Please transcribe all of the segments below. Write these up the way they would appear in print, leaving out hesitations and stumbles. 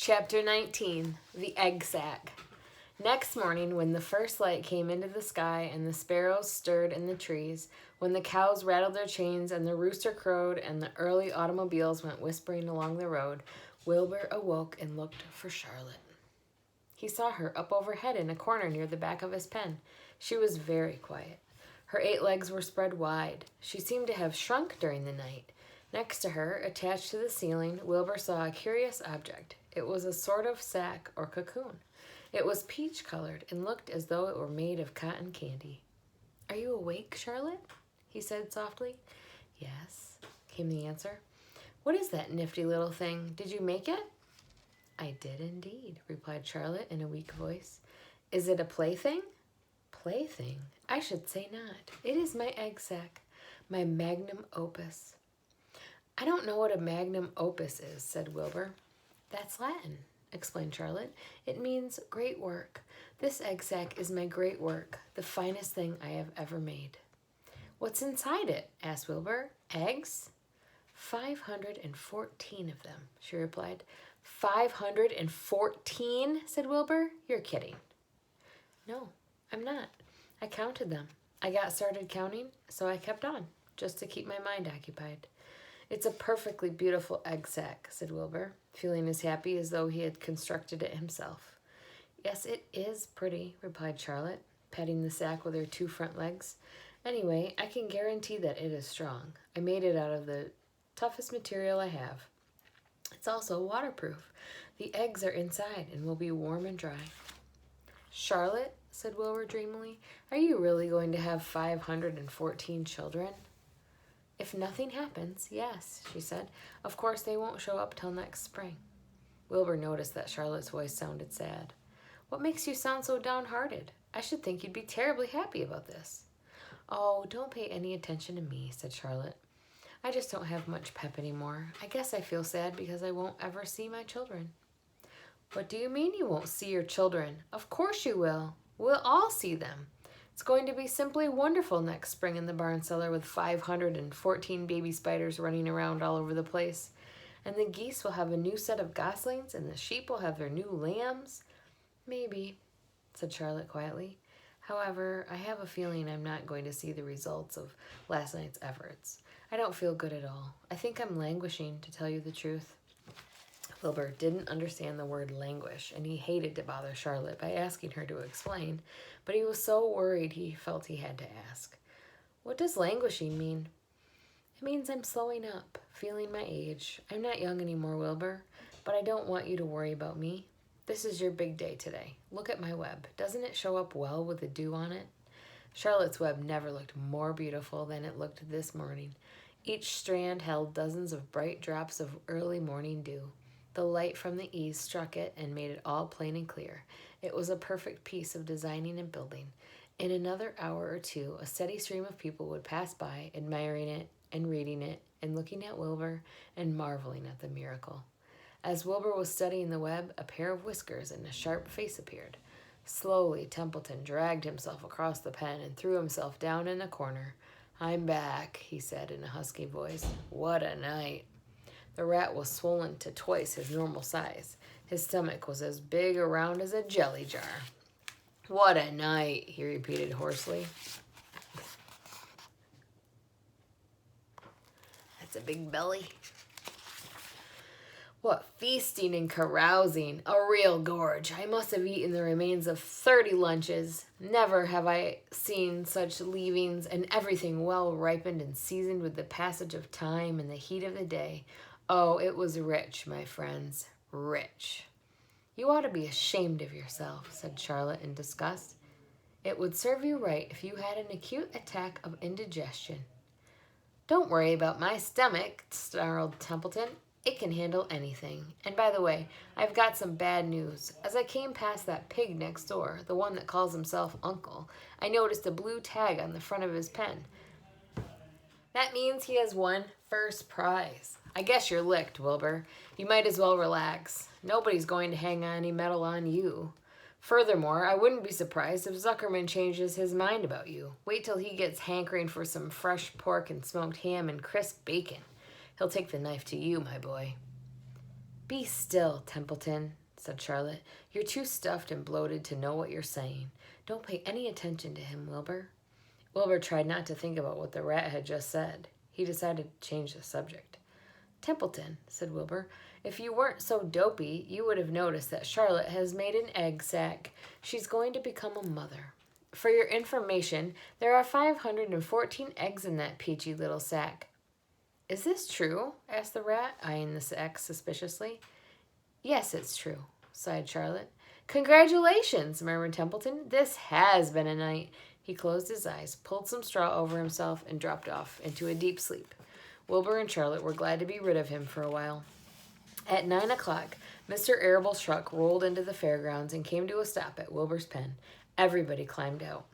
Chapter 19, The Egg Sack. Next morning, when the first light came into the sky and the sparrows stirred in the trees, when the cows rattled their chains and the rooster crowed and the early automobiles went whispering along the road, Wilbur awoke and looked for Charlotte. He saw her up overhead in a corner near the back of his pen. She was very quiet. Her 8 legs were spread wide. She seemed to have shrunk during the night. Next to her, attached to the ceiling, Wilbur saw a curious object. It was a sort of sack or cocoon. It was peach-colored and looked as though it were made of cotton candy. "Are you awake, Charlotte?" he said softly. "Yes," came the answer. "What is that nifty little thing? Did you make it?" "I did indeed," replied Charlotte in a weak voice. "Is it a plaything?" "Plaything? I should say not. It is my egg sack, my magnum opus." "I don't know what a magnum opus is," said Wilbur. "That's Latin," explained Charlotte. "It means great work. This egg sack is my great work, the finest thing I have ever made." "What's inside it?" asked Wilbur. "Eggs?" 514 of them, she replied. 514, said Wilbur. "You're kidding." "No, I'm not. I counted them. I got started counting, so I kept on, just to keep my mind occupied." "It's a perfectly beautiful egg sack," said Wilbur, feeling as happy as though he had constructed it himself. "Yes, it is pretty," replied Charlotte, patting the sack with her 2 front legs. "Anyway, I can guarantee that it is strong. I made it out of the toughest material I have. It's also waterproof. The eggs are inside and will be warm and dry." "Charlotte," said Wilbur dreamily, "are you really going to have 514 children?" "If nothing happens, yes," she said. "Of course, they won't show up till next spring." Wilbur noticed that Charlotte's voice sounded sad. "What makes you sound so downhearted? I should think you'd be terribly happy about this." "Oh, don't pay any attention to me," said Charlotte. "I just don't have much pep anymore. I guess I feel sad because I won't ever see my children." "What do you mean you won't see your children? Of course you will. We'll all see them. It's going to be simply wonderful next spring in the barn cellar with 514 baby spiders running around all over the place. And the geese will have a new set of goslings, and the sheep will have their new lambs." "Maybe," said Charlotte quietly. "However, I have a feeling I'm not going to see the results of last night's efforts. I don't feel good at all. I think I'm languishing, to tell you the truth." Wilbur didn't understand the word languish, and he hated to bother Charlotte by asking her to explain, but he was so worried he felt he had to ask. "What does languishing mean?" "It means I'm slowing up, feeling my age. I'm not young anymore, Wilbur, but I don't want you to worry about me. This is your big day today. Look at my web. Doesn't it show up well with the dew on it?" Charlotte's web never looked more beautiful than it looked this morning. Each strand held dozens of bright drops of early morning dew. The light from the eaves struck it and made it all plain and clear. It was a perfect piece of designing and building. In another hour or two, a steady stream of people would pass by, admiring it and reading it and looking at Wilbur and marveling at the miracle. As Wilbur was studying the web, a pair of whiskers and a sharp face appeared. Slowly, Templeton dragged himself across the pen and threw himself down in a corner. "I'm back," he said in a husky voice. "What a night." The rat was swollen to twice his normal size. His stomach was as big around as a jelly jar. "What a night," he repeated hoarsely. "That's a big belly." "What feasting and carousing! A real gorge. I must have eaten the remains of 30 lunches. Never have I seen such leavings, and everything well ripened and seasoned with the passage of time and the heat of the day. Oh, it was rich, my friends, rich." "You ought to be ashamed of yourself," said Charlotte in disgust. "It would serve you right if you had an acute attack of indigestion." "Don't worry about my stomach," snarled Templeton. "It can handle anything. And by the way, I've got some bad news. As I came past that pig next door, the one that calls himself Uncle, I noticed a blue tag on the front of his pen. That means he has won first prize. I guess you're licked, Wilbur. You might as well relax. Nobody's going to hang any medal on you. Furthermore, I wouldn't be surprised if Zuckerman changes his mind about you. Wait till he gets hankering for some fresh pork and smoked ham and crisp bacon. He'll take the knife to you, my boy." Be still, Templeton, said Charlotte. You're too stuffed and bloated to know what you're saying. Don't pay any attention to him, Wilbur. Wilbur tried not to think about what the rat had just said. He decided to change the subject. Templeton, said Wilbur, if you weren't so dopey, you would have noticed that Charlotte has made an egg sac. She's going to become a mother. For your information, there are 514 eggs in that peachy little sack. Is this true? Asked the rat, eyeing the sack suspiciously. Yes, it's true, sighed Charlotte. Congratulations, murmured Templeton. This has been a night. He closed his eyes, pulled some straw over himself, and dropped off into a deep sleep. Wilbur and Charlotte were glad to be rid of him for a while. At 9 o'clock, Mr. Arable's truck rolled into the fairgrounds and came to a stop at Wilbur's pen. Everybody climbed out.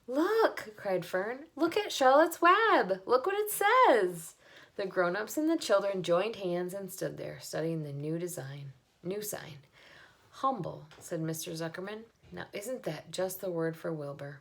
Look, cried Fern. Look at Charlotte's web. Look what it says. The grown-ups and the children joined hands and stood there, studying the new sign. Humble, said Mr. Zuckerman. Now, isn't that just the word for Wilbur?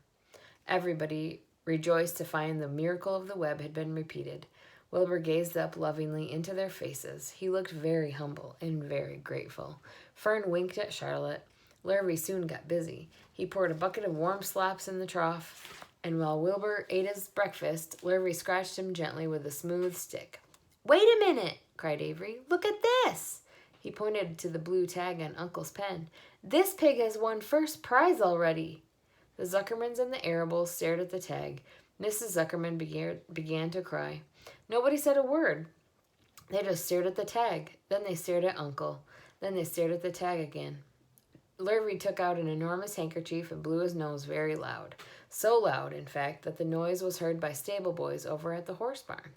Everybody rejoiced to find the miracle of the web had been repeated. Wilbur gazed up lovingly into their faces. He looked very humble and very grateful. Fern winked at Charlotte. Lurvy soon got busy. He poured a bucket of warm slops in the trough, and while Wilbur ate his breakfast, Lurvy scratched him gently with a smooth stick. Wait a minute, cried Avery. Look at this. He pointed to the blue tag on Uncle's pen. This pig has won first prize already. The Zuckermans and the Arables stared at the tag. Mrs. Zuckerman began to cry. Nobody said a word. They just stared at the tag. Then they stared at Uncle. Then they stared at the tag again. Lurvy took out an enormous handkerchief and blew his nose very loud. So loud, in fact, that the noise was heard by stable boys over at the horse barn.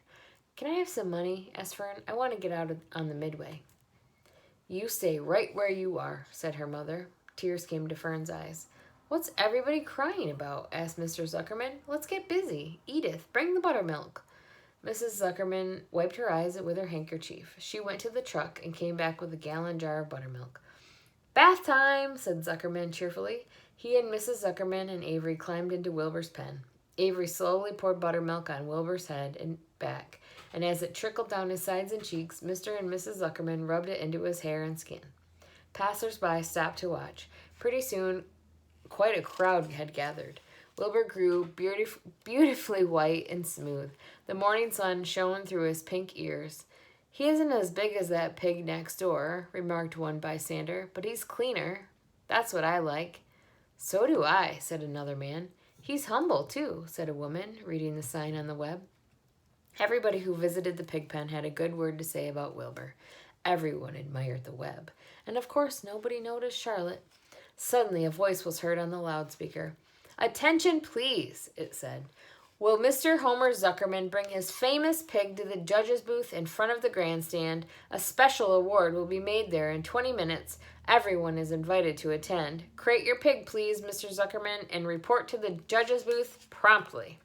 Can I have some money? Asked Fern. I want to get out on the midway. You stay right where you are, said her mother. Tears came to Fern's eyes. What's everybody crying about? Asked Mr. Zuckerman. Let's get busy. Edith, bring the buttermilk. Mrs. Zuckerman wiped her eyes with her handkerchief. She went to the truck and came back with a gallon jar of buttermilk. Bath time, said Zuckerman cheerfully. He and Mrs. Zuckerman and Avery climbed into Wilbur's pen. Avery slowly poured buttermilk on Wilbur's head and back, and as it trickled down his sides and cheeks, Mr. and Mrs. Zuckerman rubbed it into his hair and skin. Passers-by stopped to watch. Pretty soon, quite a crowd had gathered. Wilbur grew beautifully white and smooth. The morning sun shone through his pink ears. He isn't as big as that pig next door, remarked one bystander, but he's cleaner. That's what I like. So do I, said another man. He's humble, too, said a woman, reading the sign on the web. Everybody who visited the pig pen had a good word to say about Wilbur. Everyone admired the web. And of course, nobody noticed Charlotte. Suddenly, a voice was heard on the loudspeaker. Attention, please, it said. Will Mr. Homer Zuckerman bring his famous pig to the judge's booth in front of the grandstand? A special award will be made there in 20 minutes. Everyone is invited to attend. Crate your pig, please, Mr. Zuckerman, and report to the judge's booth promptly.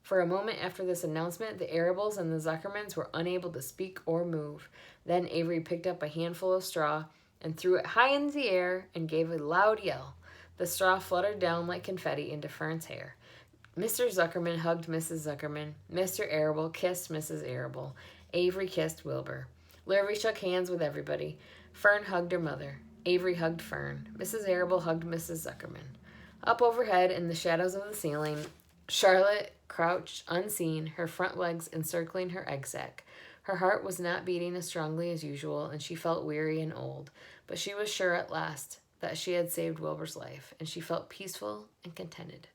For a moment after this announcement, the Arables and the Zuckermans were unable to speak or move. Then Avery picked up a handful of straw and threw it high in the air and gave a loud yell. The straw fluttered down like confetti into Fern's hair. Mr. Zuckerman hugged Mrs. Zuckerman. Mr. Arable kissed Mrs. Arable. Avery kissed Wilbur. Lurvy shook hands with everybody. Fern hugged her mother. Avery hugged Fern. Mrs. Arable hugged Mrs. Zuckerman. Up overhead in the shadows of the ceiling, Charlotte crouched unseen, her front legs encircling her egg sac. Her heart was not beating as strongly as usual, and she felt weary and old, but she was sure at last that she had saved Wilbur's life, and she felt peaceful and contented.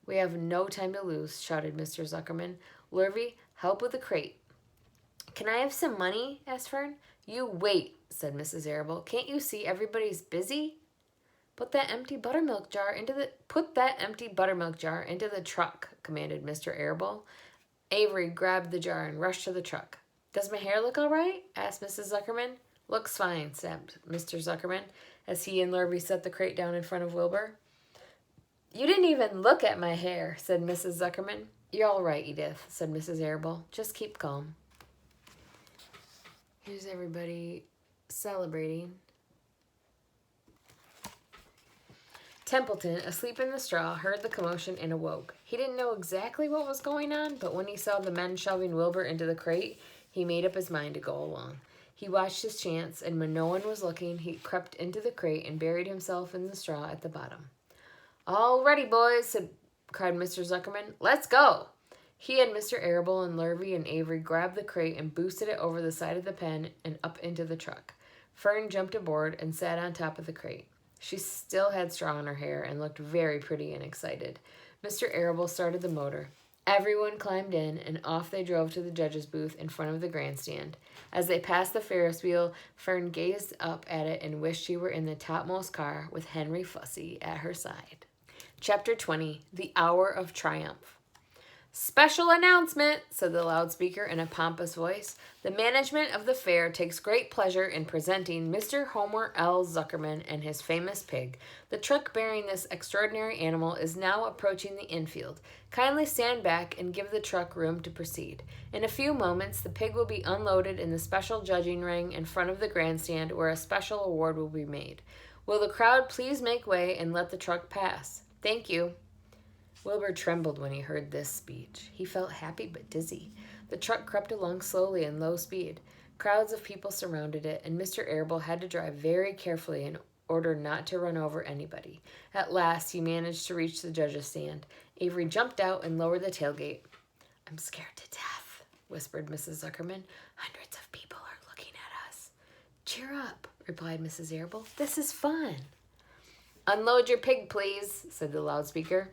We have no time to lose, shouted Mr. Zuckerman. Lurvy, help with the crate. Can I have some money? Asked Fern. You wait, said Mrs. Arable. Can't you see everybody's busy? Put that empty buttermilk jar into the truck, commanded Mr. Arable. Avery grabbed the jar and rushed to the truck. Does my hair look all right? Asked Mrs. Zuckerman. Looks fine, said Mr. Zuckerman, as he and Lurvy set the crate down in front of Wilbur. You didn't even look at my hair, said Mrs. Zuckerman. You're all right, Edith, said Mrs. Arable. Just keep calm. Here's everybody celebrating. Templeton, asleep in the straw, heard the commotion and awoke. He didn't know exactly what was going on, but when he saw the men shoving Wilbur into the crate, he made up his mind to go along. He watched his chance, and when no one was looking, he crept into the crate and buried himself in the straw at the bottom. "All ready, boys," cried Mr. Zuckerman. "Let's go." He and Mr. Arable and Lurvy and Avery grabbed the crate and boosted it over the side of the pen and up into the truck. Fern jumped aboard and sat on top of the crate. She still had straw in her hair and looked very pretty and excited. Mr. Arable started the motor. Everyone climbed in, and off they drove to the judge's booth in front of the grandstand. As they passed the Ferris wheel, Fern gazed up at it and wished she were in the topmost car with Henry Fussy at her side. Chapter 20, The Hour of Triumph. "Special announcement," said the loudspeaker in a pompous voice. "The management of the fair takes great pleasure in presenting Mr. Homer L. Zuckerman and his famous pig. The truck bearing this extraordinary animal is now approaching the infield. Kindly stand back and give the truck room to proceed. In a few moments, the pig will be unloaded in the special judging ring in front of the grandstand where a special award will be made. Will the crowd please make way and let the truck pass? Thank you." Wilbur trembled when he heard this speech. He felt happy but dizzy. The truck crept along slowly in low speed. Crowds of people surrounded it, and Mr. Arable had to drive very carefully in order not to run over anybody. At last, he managed to reach the judge's stand. Avery jumped out and lowered the tailgate. "I'm scared to death," whispered Mrs. Zuckerman. "Hundreds of people are looking at us." "Cheer up," replied Mrs. Arable. "This is fun." "Unload your pig, please," said the loudspeaker.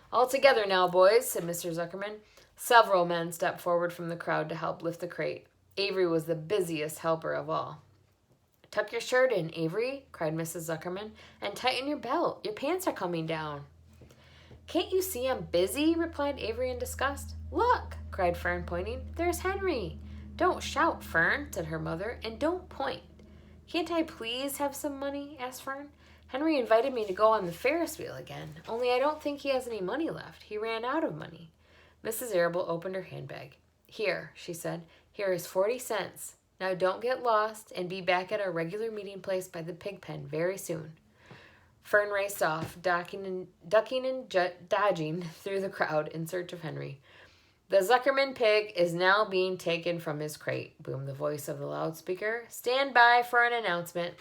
"All together now, boys," said Mr. Zuckerman. Several men stepped forward from the crowd to help lift the crate. Avery was the busiest helper of all. "Tuck your shirt in, Avery," cried Mrs. Zuckerman, "and tighten your belt. Your pants are coming down." "Can't you see I'm busy?" replied Avery in disgust. "Look," cried Fern, pointing. "There's Henry." "Don't shout, Fern," said her mother, "and don't point." "Can't I please have some money?" asked Fern. "Henry invited me to go on the Ferris wheel again, only I don't think he has any money left. He ran out of money." Mrs. Arable opened her handbag. "Here," she said. "Here is 40 cents. Now don't get lost and be back at our regular meeting place by the pig pen very soon." Fern raced off, ducking and dodging through the crowd in search of Henry. "The Zuckerman pig is now being taken from his crate," boomed the voice of the loudspeaker. "Stand by for an announcement."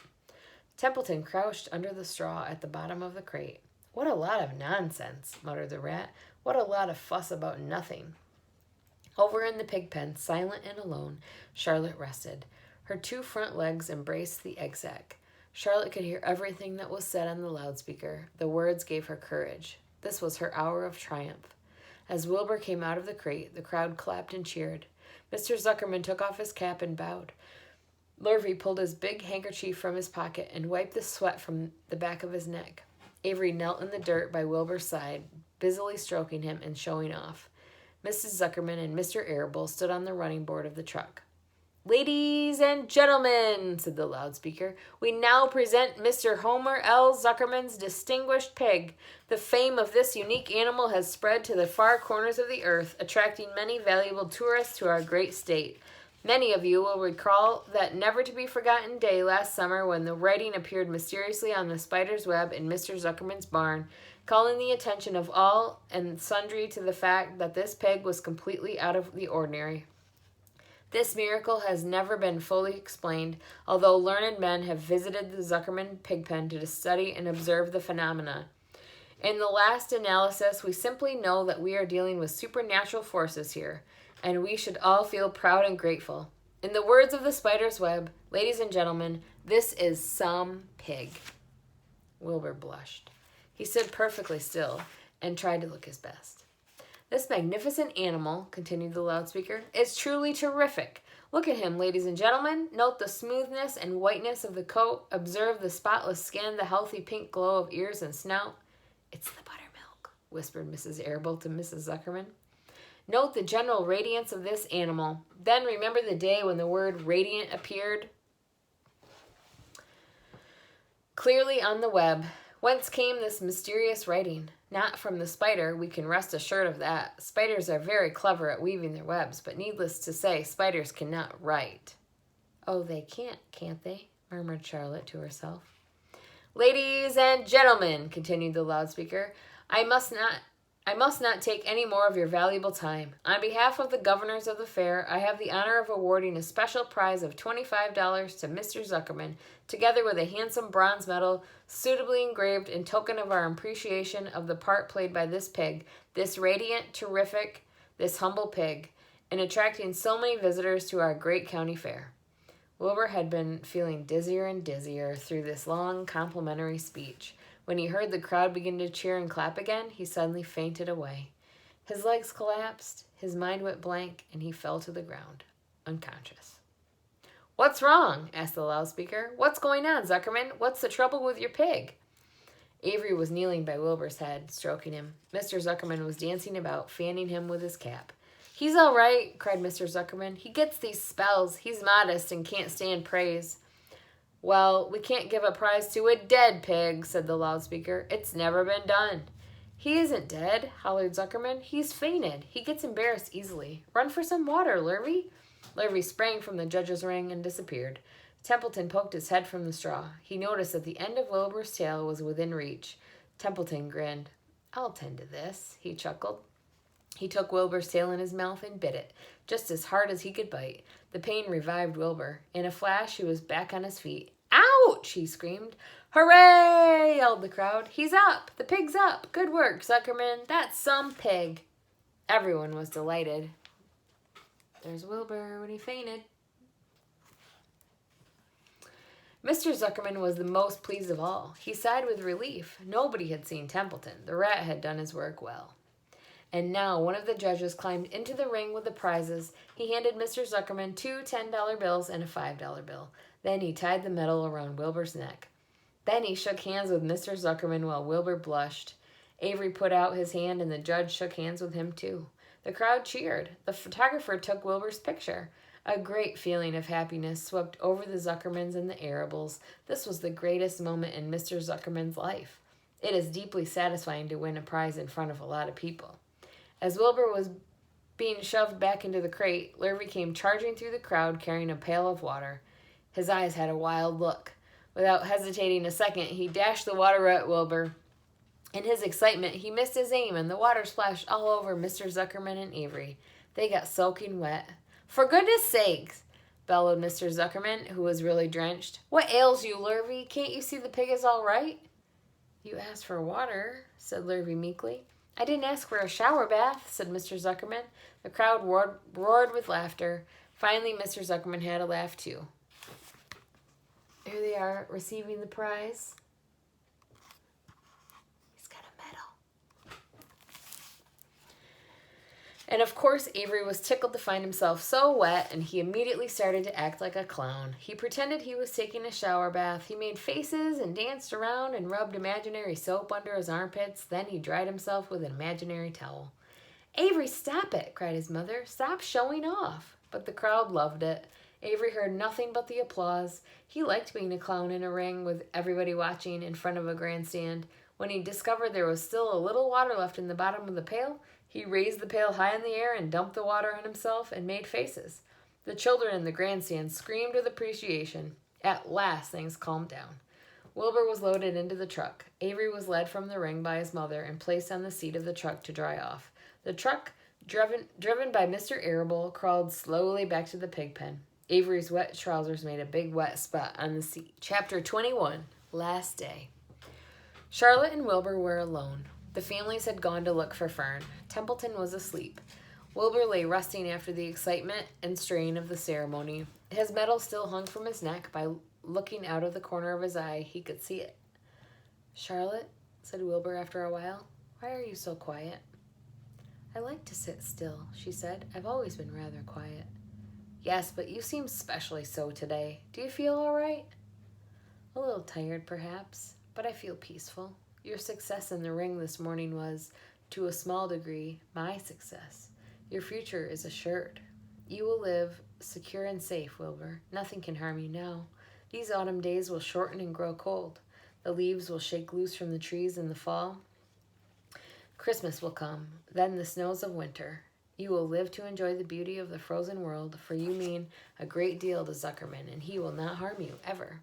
Templeton crouched under the straw at the bottom of the crate. "What a lot of nonsense," muttered the rat. "What a lot of fuss about nothing." Over in the pig pen, silent and alone, Charlotte rested. Her two front legs embraced the egg sack. Charlotte could hear everything that was said on the loudspeaker. The words gave her courage. This was her hour of triumph. As Wilbur came out of the crate, the crowd clapped and cheered. Mr. Zuckerman took off his cap and bowed. Lurvy pulled his big handkerchief from his pocket and wiped the sweat from the back of his neck. Avery knelt in the dirt by Wilbur's side, busily stroking him and showing off. Mrs. Zuckerman and Mr. Arable stood on the running board of the truck. "Ladies and gentlemen," said the loudspeaker, "we now present Mr. Homer L. Zuckerman's distinguished pig. The fame of this unique animal has spread to the far corners of the earth, attracting many valuable tourists to our great state. Many of you will recall that never-to-be-forgotten day last summer when the writing appeared mysteriously on the spider's web in Mr. Zuckerman's barn, calling the attention of all and sundry to the fact that this pig was completely out of the ordinary. This miracle has never been fully explained, although learned men have visited the Zuckerman pig pen to study and observe the phenomena. In the last analysis, we simply know that we are dealing with supernatural forces here, and we should all feel proud and grateful. In the words of the spider's web, ladies and gentlemen, this is some pig." Wilbur blushed. He stood perfectly still and tried to look his best. "This magnificent animal," continued the loudspeaker, "is truly terrific. Look at him, ladies and gentlemen. Note the smoothness and whiteness of the coat. Observe the spotless skin, the healthy pink glow of ears and snout." "It's the buttermilk," whispered Mrs. Arable to Mrs. Zuckerman. "Note the general radiance of this animal. Then remember the day when the word radiant appeared clearly on the web. Whence came this mysterious writing? Not from the spider, we can rest assured of that. Spiders are very clever at weaving their webs, but needless to say, spiders cannot write." "Oh, they can't they?" murmured Charlotte to herself. "Ladies and gentlemen," continued the loudspeaker, I must I must not take any more of your valuable time. On behalf of the governors of the fair, I have the honor of awarding a special prize of $25 to Mr. Zuckerman, together with a handsome bronze medal suitably engraved in token of our appreciation of the part played by this pig, this radiant, terrific, this humble pig, in attracting so many visitors to our great county fair. Wilbur had been feeling dizzier and dizzier through this long complimentary speech. When he heard the crowd begin to cheer and clap again, he suddenly fainted away. His legs collapsed, his mind went blank, and he fell to the ground, unconscious. "What's wrong?" asked the loudspeaker. "What's going on, Zuckerman? What's the trouble with your pig?" Avery was kneeling by Wilbur's head, stroking him. Mr. Zuckerman was dancing about, fanning him with his cap. "He's all right," cried Mr. Zuckerman. "He gets these spells. He's modest and can't stand praise." "Well, we can't give a prize to a dead pig," said the loudspeaker. "It's never been done." "He isn't dead," hollered Zuckerman. "He's fainted. He gets embarrassed easily. Run for some water, Lurvy." Lurvy sprang from the judge's ring and disappeared. Templeton poked his head from the straw. He noticed that the end of Wilbur's tail was within reach. Templeton grinned. "I'll tend to this," he chuckled. He took Wilbur's tail in his mouth and bit it, just as hard as he could bite. The pain revived Wilbur. In a flash, he was back on his feet. "Ouch!" he screamed. "Hooray!" yelled the crowd. "He's up! The pig's up! Good work, Zuckerman! That's some pig!" Everyone was delighted. There's Wilbur when he fainted. Mr. Zuckerman was the most pleased of all. He sighed with relief. Nobody had seen Templeton. The rat had done his work well. And now one of the judges climbed into the ring with the prizes. He handed Mr. Zuckerman 2 $10 bills and a $5 bill. Then he tied the medal around Wilbur's neck. Then he shook hands with Mr. Zuckerman while Wilbur blushed. Avery put out his hand and the judge shook hands with him too. The crowd cheered. The photographer took Wilbur's picture. A great feeling of happiness swept over the Zuckermans and the Arables. This was the greatest moment in Mr. Zuckerman's life. It is deeply satisfying to win a prize in front of a lot of people. As Wilbur was being shoved back into the crate, Lurvy came charging through the crowd carrying a pail of water. His eyes had a wild look. Without hesitating a second, he dashed the water at Wilbur. In his excitement, he missed his aim, and the water splashed all over Mr. Zuckerman and Avery. They got soaking wet. "For goodness sakes!" bellowed Mr. Zuckerman, who was really drenched. "What ails you, Lurvy? Can't you see the pig is all right?" "You asked for water," said Lurvy meekly. "I didn't ask for a shower bath," said Mr. Zuckerman. The crowd roared with laughter. Finally, Mr. Zuckerman had a laugh too. Here they are, receiving the prize. He's got a medal. And of course, Avery was tickled to find himself so wet, and he immediately started to act like a clown. He pretended he was taking a shower bath. He made faces and danced around and rubbed imaginary soap under his armpits. Then he dried himself with an imaginary towel. "Avery, stop it!" cried his mother. "Stop showing off." But the crowd loved it. Avery heard nothing but the applause. He liked being a clown in a ring with everybody watching in front of a grandstand. When he discovered there was still a little water left in the bottom of the pail, he raised the pail high in the air and dumped the water on himself and made faces. The children in the grandstand screamed with appreciation. At last, things calmed down. Wilbur was loaded into the truck. Avery was led from the ring by his mother and placed on the seat of the truck to dry off. The truck, driven by Mr. Arable, crawled slowly back to the pig pen. Avery's wet trousers made a big wet spot on the seat. Chapter 21, Last Day. Charlotte and Wilbur were alone. The families had gone to look for Fern. Templeton was asleep. Wilbur lay resting after the excitement and strain of the ceremony. His medal still hung from his neck. By looking out of the corner of his eye, he could see it. "Charlotte," said Wilbur after a while, "why are you so quiet?" "I like to sit still," she said. "I've always been rather quiet." "Yes, but you seem specially so today. Do you feel all right?" "A little tired, perhaps, but I feel peaceful. Your success in the ring this morning was, to a small degree, my success. Your future is assured. You will live secure and safe, Wilbur. Nothing can harm you now. These autumn days will shorten and grow cold. The leaves will shake loose from the trees in the fall. Christmas will come, then the snows of winter. You will live to enjoy the beauty of the frozen world, for you mean a great deal to Zuckerman, and he will not harm you, ever."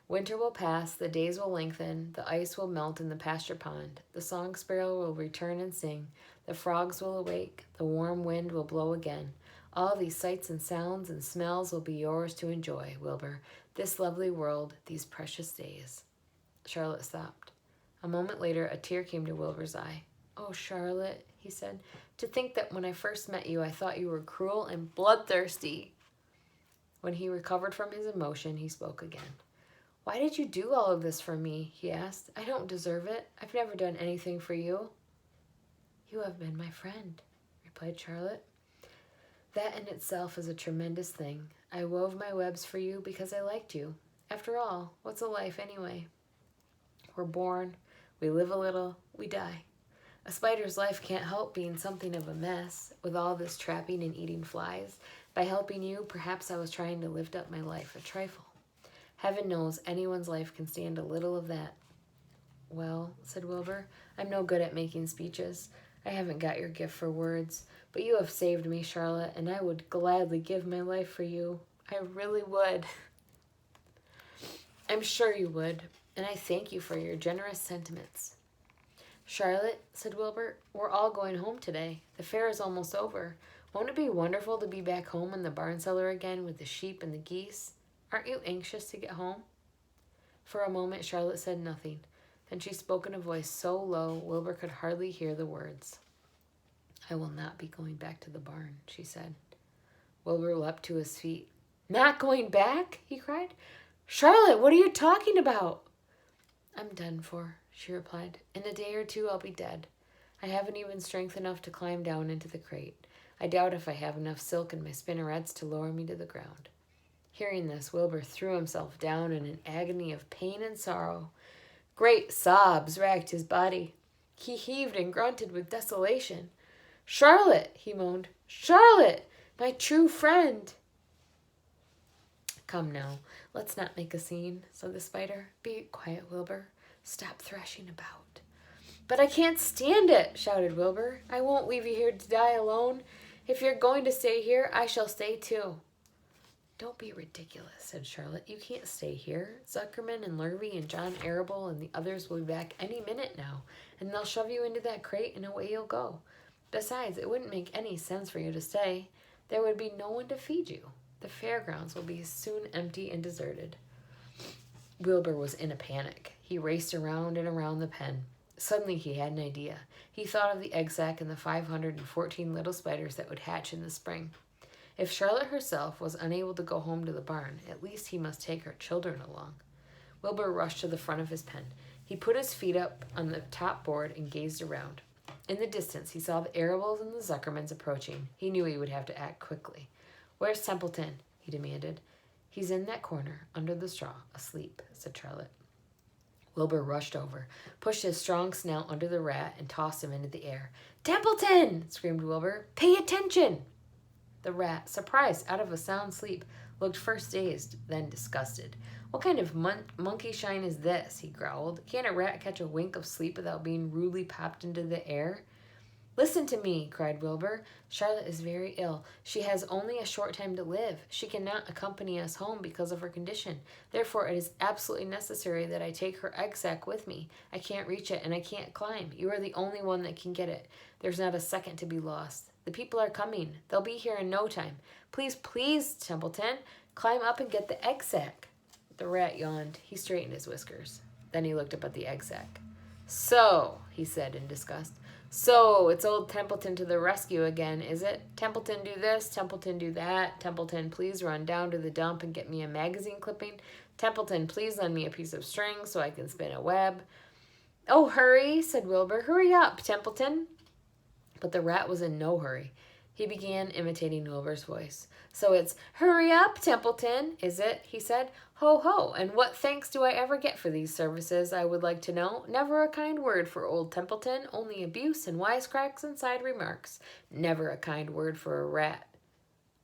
Winter will pass, the days will lengthen, the ice will melt in the pasture pond, the song sparrow will return and sing, the frogs will awake, the warm wind will blow again. All these sights and sounds and smells will be yours to enjoy, Wilbur, this lovely world, these precious days. Charlotte stopped. A moment later, a tear came to Wilbur's eye. Oh, Charlotte, he said, to think that when I first met you, I thought you were cruel and bloodthirsty. When he recovered from his emotion, he spoke again. Why did you do all of this for me? He asked. I don't deserve it. I've never done anything for you. You have been my friend, replied Charlotte. That in itself is a tremendous thing. I wove my webs for you because I liked you. After all, what's a life anyway? We're born, we live a little, we die. A spider's life can't help being something of a mess, with all this trapping and eating flies. By helping you, perhaps I was trying to lift up my life a trifle. Heaven knows anyone's life can stand a little of that. Well, said Wilbur, I'm no good at making speeches. I haven't got your gift for words, but you have saved me, Charlotte, and I would gladly give my life for you. I really would. I'm sure you would, and I thank you for your generous sentiments. Charlotte, said Wilbur, we're all going home today. The fair is almost over. Won't it be wonderful to be back home in the barn cellar again with the sheep and the geese? Aren't you anxious to get home? For a moment, Charlotte said nothing. Then she spoke in a voice so low, Wilbur could hardly hear the words. I will not be going back to the barn, she said. Wilbur leapt to his feet. Not going back? He cried. Charlotte, what are you talking about? I'm done for, she replied. In a day or two, I'll be dead. I haven't even strength enough to climb down into the crate. I doubt if I have enough silk in my spinnerets to lower me to the ground. Hearing this, Wilbur threw himself down in an agony of pain and sorrow. Great sobs racked his body. He heaved and grunted with desolation. Charlotte, he moaned. Charlotte, my true friend. Come now, let's not make a scene, said the spider. Be quiet, Wilbur. Stop thrashing about. But I can't stand it, shouted Wilbur. I won't leave you here to die alone. If you're going to stay here, I shall stay too. Don't be ridiculous, said Charlotte. You can't stay here. Zuckerman and Lurvy and John Arable and the others will be back any minute now, and they'll shove you into that crate and away you'll go. Besides, it wouldn't make any sense for you to stay. There would be no one to feed you. The fairgrounds will be soon empty and deserted. Wilbur was in a panic. He raced around and around the pen. Suddenly he had an idea. He thought of the egg sack and the 514 little spiders that would hatch in the spring. If Charlotte herself was unable to go home to the barn, at least he must take her children along. Wilbur rushed to the front of his pen. He put his feet up on the top board and gazed around. In the distance, he saw the Arables and the Zuckermans approaching. He knew he would have to act quickly. Where's Templeton? He demanded. He's in that corner, under the straw, asleep, said Charlotte. Wilbur rushed over, pushed his strong snout under the rat, and tossed him into the air. Templeton! Screamed Wilbur. Pay attention! The rat, surprised out of a sound sleep, looked first dazed, then disgusted. What kind of monkey shine is this? He growled. Can't a rat catch a wink of sleep without being rudely popped into the air? Listen to me, cried Wilbur. Charlotte is very ill. She has only a short time to live. She cannot accompany us home because of her condition. Therefore, it is absolutely necessary that I take her egg sack with me. I can't reach it, and I can't climb. You are the only one that can get it. There's not a second to be lost. The people are coming. They'll be here in no time. Please, please, Templeton, climb up and get the egg sack. The rat yawned. He straightened his whiskers. Then he looked up at the egg sack. So, he said in disgust. So, it's old Templeton to the rescue again, is it? Templeton do this, Templeton do that. Templeton, please run down to the dump and get me a magazine clipping. Templeton, please lend me a piece of string so I can spin a web. Oh, hurry, said Wilbur. Hurry up, Templeton. But the rat was in no hurry. He began imitating Wilbur's voice. So it's, hurry up, Templeton, is it? He said. Ho, ho, and what thanks do I ever get for these services, I would like to know? Never a kind word for old Templeton, only abuse and wisecracks and side remarks. Never a kind word for a rat.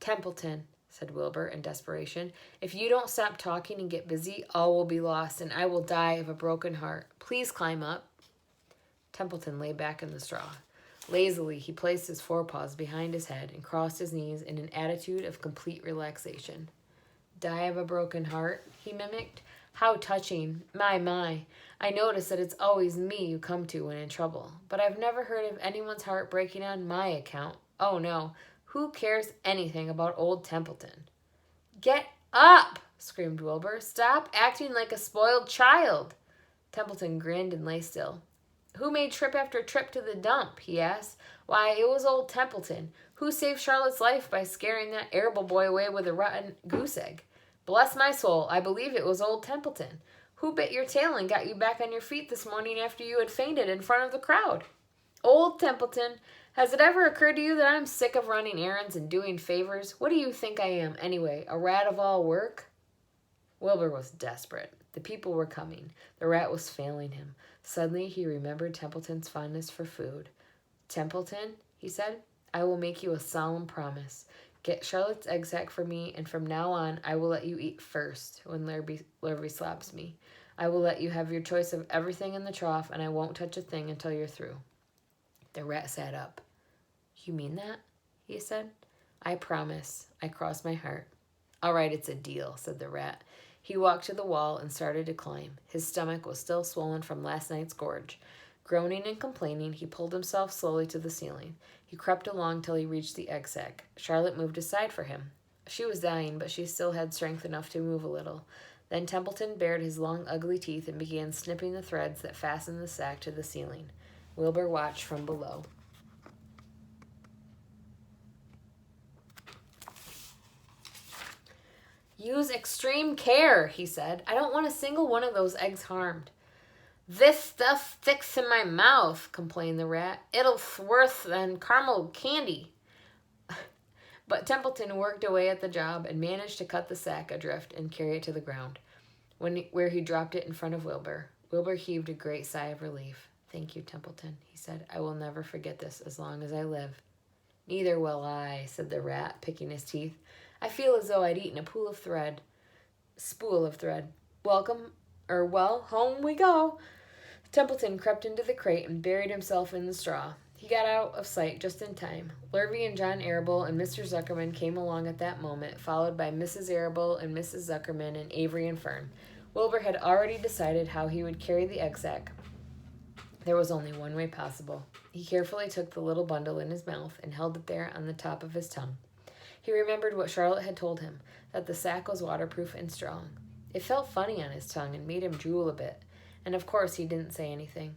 Templeton, said Wilbur in desperation, if you don't stop talking and get busy, all will be lost, and I will die of a broken heart. Please climb up. Templeton lay back in the straw. Lazily, he placed his forepaws behind his head and crossed his knees in an attitude of complete relaxation. Die of a broken heart, he mimicked. How touching. My. I notice that it's always me you come to when in trouble. But I've never heard of anyone's heart breaking on my account. Oh no, who cares anything about old Templeton? Get up, screamed Wilbur. Stop acting like a spoiled child. Templeton grinned and lay still. Who made trip after trip to the dump? He asked. Why, it was old Templeton. Who saved Charlotte's life by scaring that Arable boy away with a rotten goose egg? Bless my soul, I believe it was old Templeton. Who bit your tail and got you back on your feet this morning after you had fainted in front of the crowd? Old Templeton. Has it ever occurred to you that I'm sick of running errands and doing favors? What do you think I am, anyway, a rat of all work? Wilbur was desperate. The people were coming. The rat was failing him. Suddenly he remembered Templeton's fondness for food. Templeton, he said, I will make you a solemn promise. Get Charlotte's egg sack for me, and from now on I will let you eat first when Lurvy slaps me. I will let you have your choice of everything in the trough, and I won't touch a thing until you're through. The rat sat up. You mean that? He said. I promise. I cross my heart. All right, it's a deal, said the rat. He walked to the wall and started to climb. His stomach was still swollen from last night's gorge. Groaning and complaining, he pulled himself slowly to the ceiling. He crept along till he reached the egg sack. Charlotte moved aside for him. She was dying, but she still had strength enough to move a little. Then Templeton bared his long, ugly teeth and began snipping the threads that fastened the sack to the ceiling. Wilbur watched from below. Use extreme care, he said. I don't want a single one of those eggs harmed. This stuff sticks in my mouth, complained the rat. It's worse than caramel candy. But Templeton worked away at the job and managed to cut the sack adrift and carry it to the ground, where he dropped it in front of Wilbur. Wilbur heaved a great sigh of relief. Thank you, Templeton, he said. I will never forget this as long as I live. Neither will I, said the rat, picking his teeth. I feel as though I'd eaten a spool of thread. Well, home we go. Templeton crept into the crate and buried himself in the straw. He got out of sight just in time. Lurvy and John Arable and Mr. Zuckerman came along at that moment, followed by Mrs. Arable and Mrs. Zuckerman and Avery and Fern. Wilbur had already decided how he would carry the egg sack. There was only one way possible. He carefully took the little bundle in his mouth and held it there on the top of his tongue. He remembered what Charlotte had told him, that the sack was waterproof and strong. It felt funny on his tongue and made him drool a bit. And of course he didn't say anything.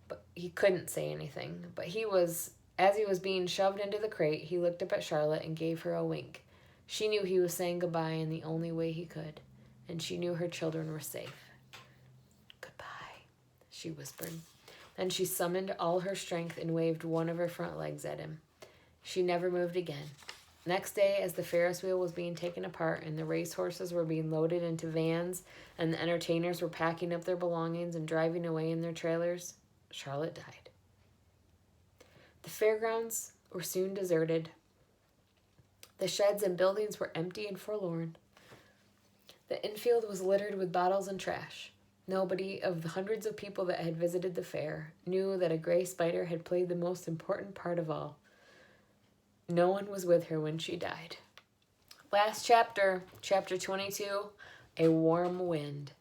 But he couldn't say anything. But as he was being shoved into the crate, he looked up at Charlotte and gave her a wink. She knew he was saying goodbye in the only way he could. And she knew her children were safe. Goodbye, she whispered. Then she summoned all her strength and waved one of her front legs at him. She never moved again. Next day, as the Ferris wheel was being taken apart and the racehorses were being loaded into vans and the entertainers were packing up their belongings and driving away in their trailers, Charlotte died. The fairgrounds were soon deserted. The sheds and buildings were empty and forlorn. The infield was littered with bottles and trash. Nobody of the hundreds of people that had visited the fair knew that a gray spider had played the most important part of all. No one was with her when she died. Last chapter, chapter 22, A Warm Wind.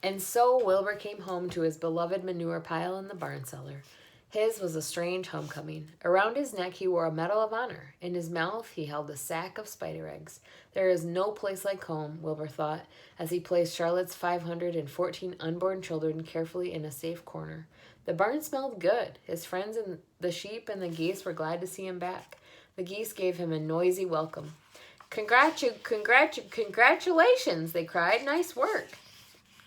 And so Wilbur came home to his beloved manure pile in the barn cellar. His was a strange homecoming. Around his neck he wore a Medal of Honor. In his mouth he held a sack of spider eggs. There is no place like home, Wilbur thought, as he placed Charlotte's 514 unborn children carefully in a safe corner. The barn smelled good. His friends and the sheep and the geese were glad to see him back. The geese gave him a noisy welcome. Congratulations, they cried. Nice work.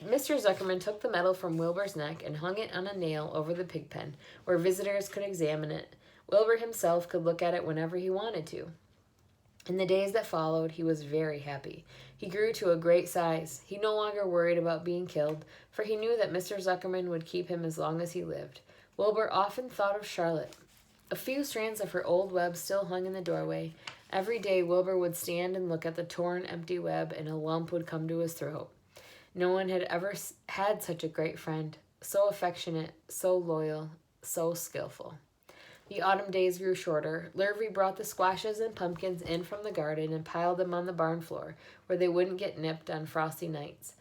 Mr. Zuckerman took the medal from Wilbur's neck and hung it on a nail over the pig pen, where visitors could examine it. Wilbur himself could look at it whenever he wanted to. In the days that followed, he was very happy. He grew to a great size. He no longer worried about being killed, for he knew that Mr. Zuckerman would keep him as long as he lived. Wilbur often thought of Charlotte. A few strands of her old web still hung in the doorway. Every day Wilbur would stand and look at the torn, empty web, and a lump would come to his throat. No one had ever had such a great friend, so affectionate, so loyal, so skillful. The autumn days grew shorter. Lurvy brought the squashes and pumpkins in from the garden and piled them on the barn floor, where they wouldn't get nipped on frosty nights.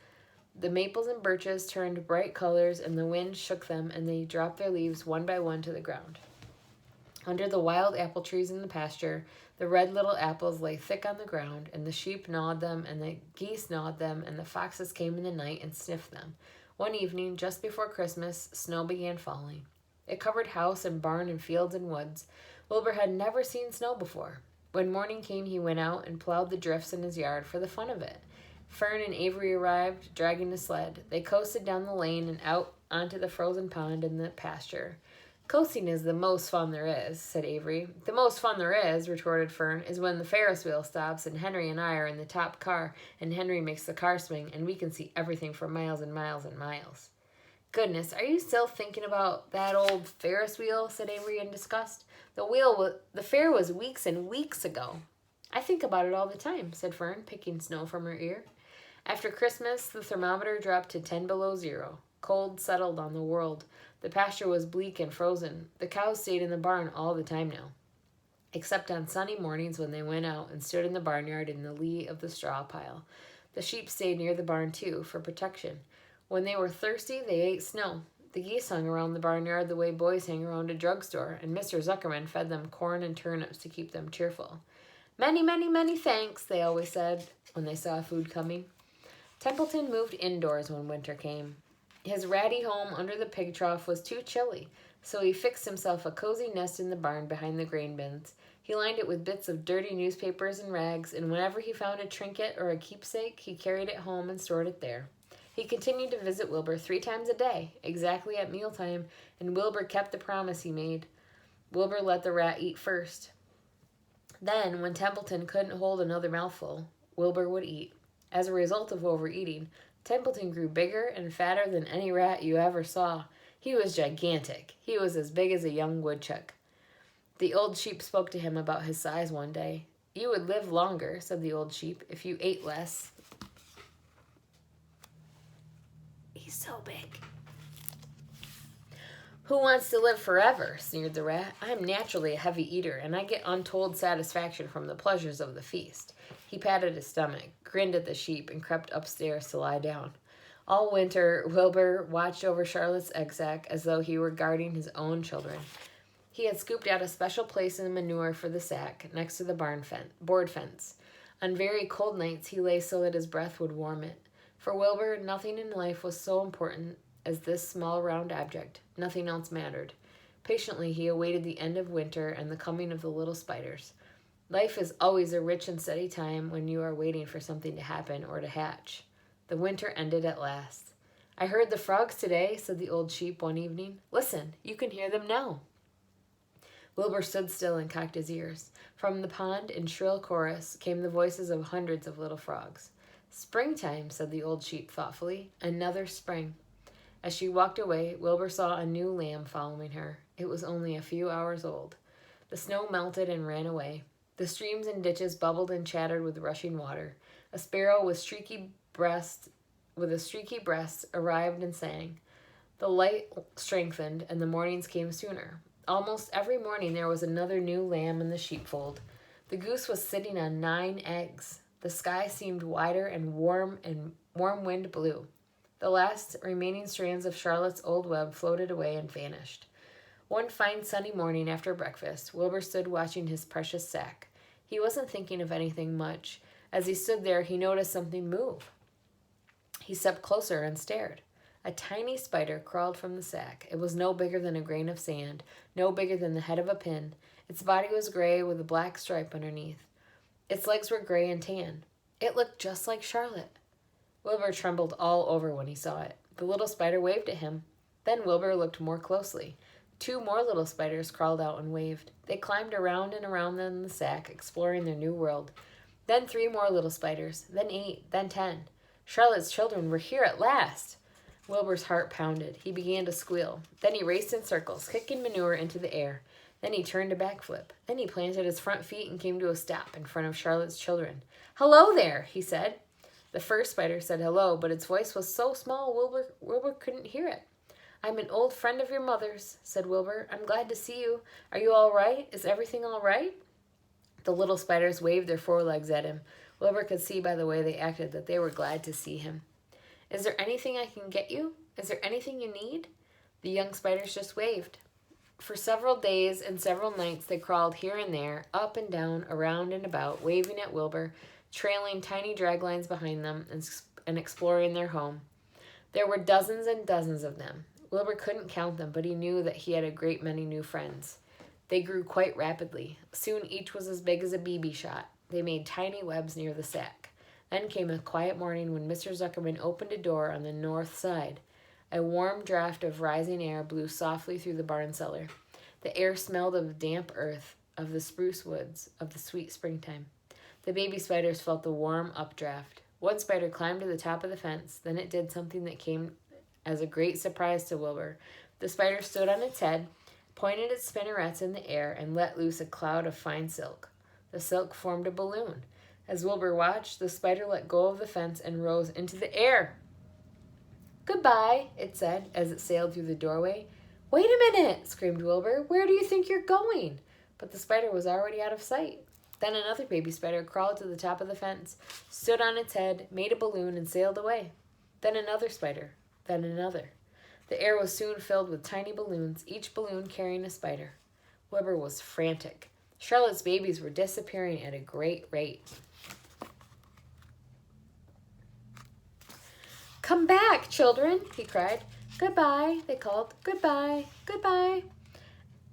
The maples and birches turned bright colors, and the wind shook them, and they dropped their leaves one by one to the ground. Under the wild apple trees in the pasture, the red little apples lay thick on the ground, and the sheep gnawed them, and the geese gnawed them, and the foxes came in the night and sniffed them. One evening, just before Christmas, snow began falling. It covered house and barn and fields and woods. Wilbur had never seen snow before. When morning came, he went out and plowed the drifts in his yard for the fun of it. Fern and Avery arrived, dragging the sled. They coasted down the lane and out onto the frozen pond in the pasture. Coasting is the most fun there is, said Avery. The most fun there is, retorted Fern, is when the Ferris wheel stops and Henry and I are in the top car and Henry makes the car swing and we can see everything for miles and miles and miles. Goodness, are you still thinking about that old Ferris wheel? Said Avery in disgust. The fair was weeks and weeks ago. I think about it all the time, said Fern, picking snow from her ear. After Christmas, the thermometer dropped to 10 below zero. Cold settled on the world. The pasture was bleak and frozen. The cows stayed in the barn all the time now, except on sunny mornings when they went out and stood in the barnyard in the lee of the straw pile. The sheep stayed near the barn, too, for protection. When they were thirsty, they ate snow. The geese hung around the barnyard the way boys hang around a drugstore, and Mr. Zuckerman fed them corn and turnips to keep them cheerful. Many, many, many thanks, they always said when they saw food coming. Templeton moved indoors when winter came. His ratty home under the pig trough was too chilly, so he fixed himself a cozy nest in the barn behind the grain bins. He lined it with bits of dirty newspapers and rags, and whenever he found a trinket or a keepsake, he carried it home and stored it there. He continued to visit Wilbur 3 times a day, exactly at mealtime, and Wilbur kept the promise he made. Wilbur let the rat eat first. Then, when Templeton couldn't hold another mouthful, Wilbur would eat. As a result of overeating, Templeton grew bigger and fatter than any rat you ever saw. He was gigantic. He was as big as a young woodchuck. The old sheep spoke to him about his size one day. You would live longer, said the old sheep, if you ate less. He's so big. Who wants to live forever? Sneered the rat. I am naturally a heavy eater, and I get untold satisfaction from the pleasures of the feast. He patted his stomach, grinned at the sheep, and crept upstairs to lie down. All winter, Wilbur watched over Charlotte's egg sack as though he were guarding his own children. He had scooped out a special place in the manure for the sack, next to the board fence. On very cold nights, he lay so that his breath would warm it. For Wilbur, nothing in life was so important as this small round object. Nothing else mattered. Patiently, he awaited the end of winter and the coming of the little spiders. Life is always a rich and steady time when you are waiting for something to happen or to hatch. The winter ended at last. I heard the frogs today, said the old sheep one evening. Listen, you can hear them now. Wilbur stood still and cocked his ears. From the pond, in shrill chorus, came the voices of hundreds of little frogs. Springtime, said the old sheep thoughtfully. Another spring. As she walked away, Wilbur saw a new lamb following her. It was only a few hours old. The snow melted and ran away. The streams and ditches bubbled and chattered with rushing water. A sparrow with a streaky breast arrived and sang. The light strengthened, and the mornings came sooner. Almost every morning there was another new lamb in the sheepfold. The goose was sitting on 9 eggs. The sky seemed wider and warm wind blew. The last remaining strands of Charlotte's old web floated away and vanished. One fine sunny morning after breakfast, Wilbur stood watching his precious sack. He wasn't thinking of anything much. As he stood there, he noticed something move. He stepped closer and stared. A tiny spider crawled from the sack. It was no bigger than a grain of sand, no bigger than the head of a pin. Its body was gray with a black stripe underneath. Its legs were gray and tan. It looked just like Charlotte. Wilbur trembled all over when he saw it. The little spider waved at him. Then Wilbur looked more closely. 2 more little spiders crawled out and waved. They climbed around and around them in the sack, exploring their new world. Then 3 more little spiders, then 8, then 10. Charlotte's children were here at last. Wilbur's heart pounded. He began to squeal. Then he raced in circles, kicking manure into the air. Then he turned a backflip. Then he planted his front feet and came to a stop in front of Charlotte's children. "Hello there," he said. The first spider said hello, but its voice was so small Wilbur couldn't hear it. "I'm an old friend of your mother's," said Wilbur. "I'm glad to see you. Are you all right? Is everything all right?" The little spiders waved their forelegs at him. Wilbur could see by the way they acted that they were glad to see him. Is there anything I can get you? Is there anything you need? The young spiders just waved. For several days and several nights they crawled here and there, up and down, around and about, waving at Wilbur, trailing tiny drag lines behind them and exploring their home. There were dozens and dozens of them. Wilbur couldn't count them, but he knew that he had a great many new friends. They grew quite rapidly. Soon each was as big as a BB shot. They made tiny webs near the sack. Then came a quiet morning when Mr. Zuckerman opened a door on the north side. A warm draft of rising air blew softly through the barn cellar. The air smelled of damp earth, of the spruce woods, of the sweet springtime. The baby spiders felt the warm updraft. One spider climbed to the top of the fence. Then it did something that came as a great surprise to Wilbur. The spider stood on its head, pointed its spinnerets in the air, and let loose a cloud of fine silk. The silk formed a balloon. As Wilbur watched, the spider let go of the fence and rose into the air. "Goodbye," it said as it sailed through the doorway. "Wait a minute," screamed Wilbur. "Where do you think you're going?" But the spider was already out of sight. Then another baby spider crawled to the top of the fence, stood on its head, made a balloon, and sailed away. Then another spider, then another. The air was soon filled with tiny balloons, each balloon carrying a spider. Wilbur was frantic. Charlotte's babies were disappearing at a great rate. "Come back, children," he cried. "Goodbye," they called. "Goodbye, goodbye."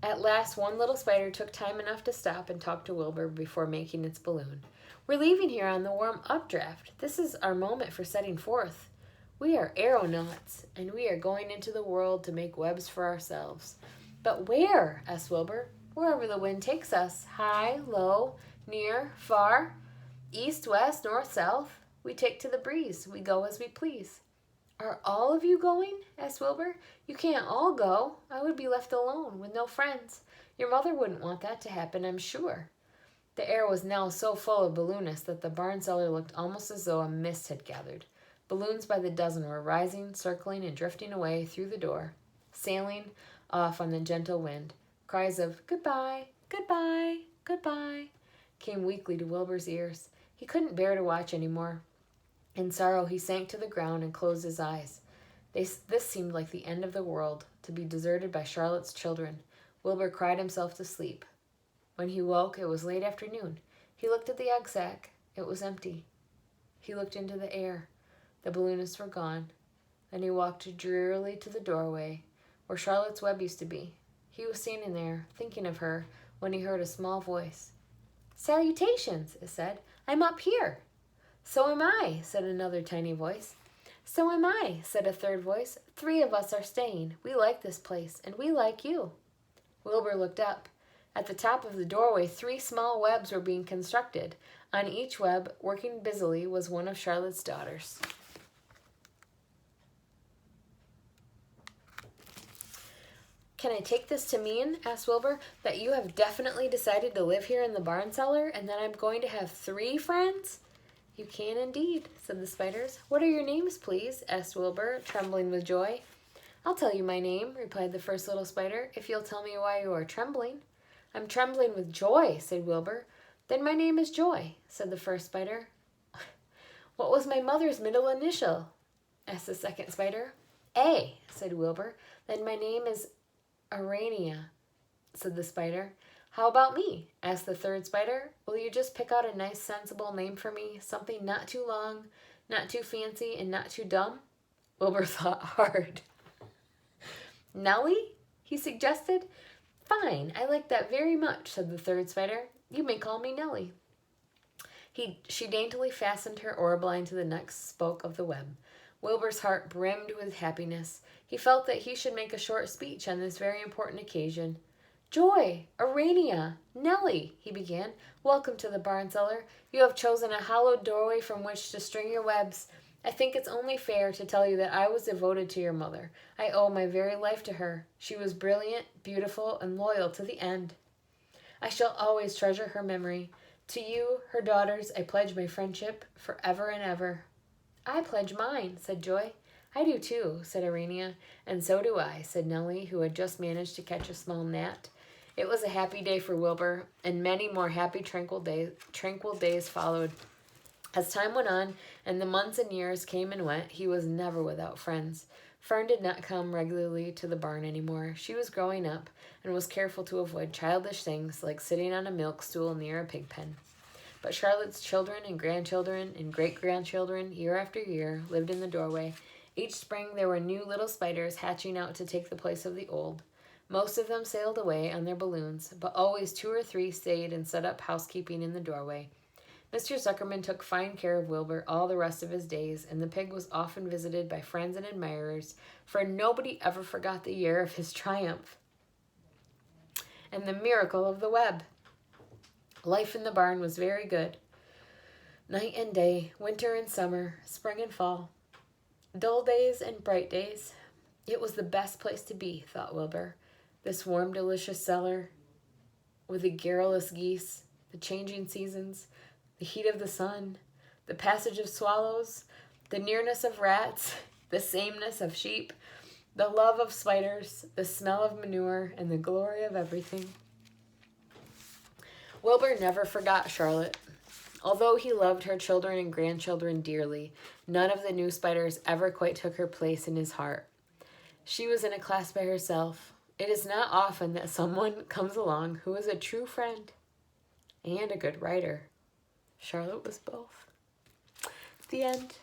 At last one little spider took time enough to stop and talk to Wilbur before making its balloon. "We're leaving here on the warm updraft. This is our moment for setting forth. We are aeronauts, and we are going into the world to make webs for ourselves." "But where?" asked Wilbur. "Wherever the wind takes us. High, low, near, far, east, west, north, south. We take to the breeze. We go as we please." "Are all of you going?" asked Wilbur. "You can't all go. I would be left alone, with no friends. Your mother wouldn't want that to happen, I'm sure." The air was now so full of balloonists that the barn cellar looked almost as though a mist had gathered. Balloons by the dozen were rising, circling, and drifting away through the door, sailing off on the gentle wind. Cries of "Goodbye, goodbye, goodbye" came weakly to Wilbur's ears. He couldn't bear to watch any more. In sorrow, he sank to the ground and closed his eyes. This seemed like the end of the world, to be deserted by Charlotte's children. Wilbur cried himself to sleep. When he woke, it was late afternoon. He looked at the egg sack. It was empty. He looked into the air. The balloonists were gone. Then he walked drearily to the doorway, where Charlotte's web used to be. He was standing there, thinking of her, when he heard a small voice. "Salutations," it said. "I'm up here." "So am I," said another tiny voice. "So am I," said a third voice. "3 of us are staying. We like this place, and we like you." Wilbur looked up. At the top of the doorway, 3 small webs were being constructed. On each web, working busily, was one of Charlotte's daughters. "Can I take this to mean," asked Wilbur, "that you have definitely decided to live here in the barn cellar, and that I'm going to have 3 friends?" "You can indeed," said the spiders. "What are your names, please?" asked Wilbur, trembling with joy. "I'll tell you my name," replied the first little spider, "if you'll tell me why you are trembling." "I'm trembling with joy," said Wilbur. "Then my name is Joy," said the first spider. "What was my mother's middle initial?" asked the second spider. "A," said Wilbur. "Then my name is Arania," said the spider. "How about me?" asked the third spider. "Will you just pick out a nice, sensible name for me? Something not too long, not too fancy, and not too dumb?" Wilbur thought hard. "Nellie?" he suggested. "Fine, I like that very much," said the third spider. "You may call me Nellie." She daintily fastened her orbline to the next spoke of the web. Wilbur's heart brimmed with happiness. He felt that he should make a short speech on this very important occasion. "Joy, Arania, Nellie," he began, "welcome to the barn cellar. You have chosen a hollowed doorway from which to string your webs. I think it's only fair to tell you that I was devoted to your mother. I owe my very life to her. She was brilliant, beautiful, and loyal to the end. I shall always treasure her memory. To you, her daughters, I pledge my friendship forever and ever." "I pledge mine," said Joy. "I do too," said Arania. "And so do I," said Nellie, who had just managed to catch a small gnat. It was a happy day for Wilbur, and many more happy, tranquil days followed. As time went on, and the months and years came and went, he was never without friends. Fern did not come regularly to the barn anymore. She was growing up and was careful to avoid childish things like sitting on a milk stool near a pig pen. But Charlotte's children and grandchildren and great-grandchildren, year after year, lived in the doorway. Each spring there were new little spiders hatching out to take the place of the old. Most of them sailed away on their balloons, but always 2 or 3 stayed and set up housekeeping in the doorway. Mr. Zuckerman took fine care of Wilbur all the rest of his days, and the pig was often visited by friends and admirers, for nobody ever forgot the year of his triumph and the miracle of the web. Life in the barn was very good. Night and day, winter and summer, spring and fall, dull days and bright days. It was the best place to be, thought Wilbur. This warm, delicious cellar with the garrulous geese, the changing seasons, the heat of the sun, the passage of swallows, the nearness of rats, the sameness of sheep, the love of spiders, the smell of manure, and the glory of everything. Wilbur never forgot Charlotte. Although he loved her children and grandchildren dearly, none of the new spiders ever quite took her place in his heart. She was in a class by herself. It is not often that someone comes along who is a true friend and a good writer. Charlotte was both. The end.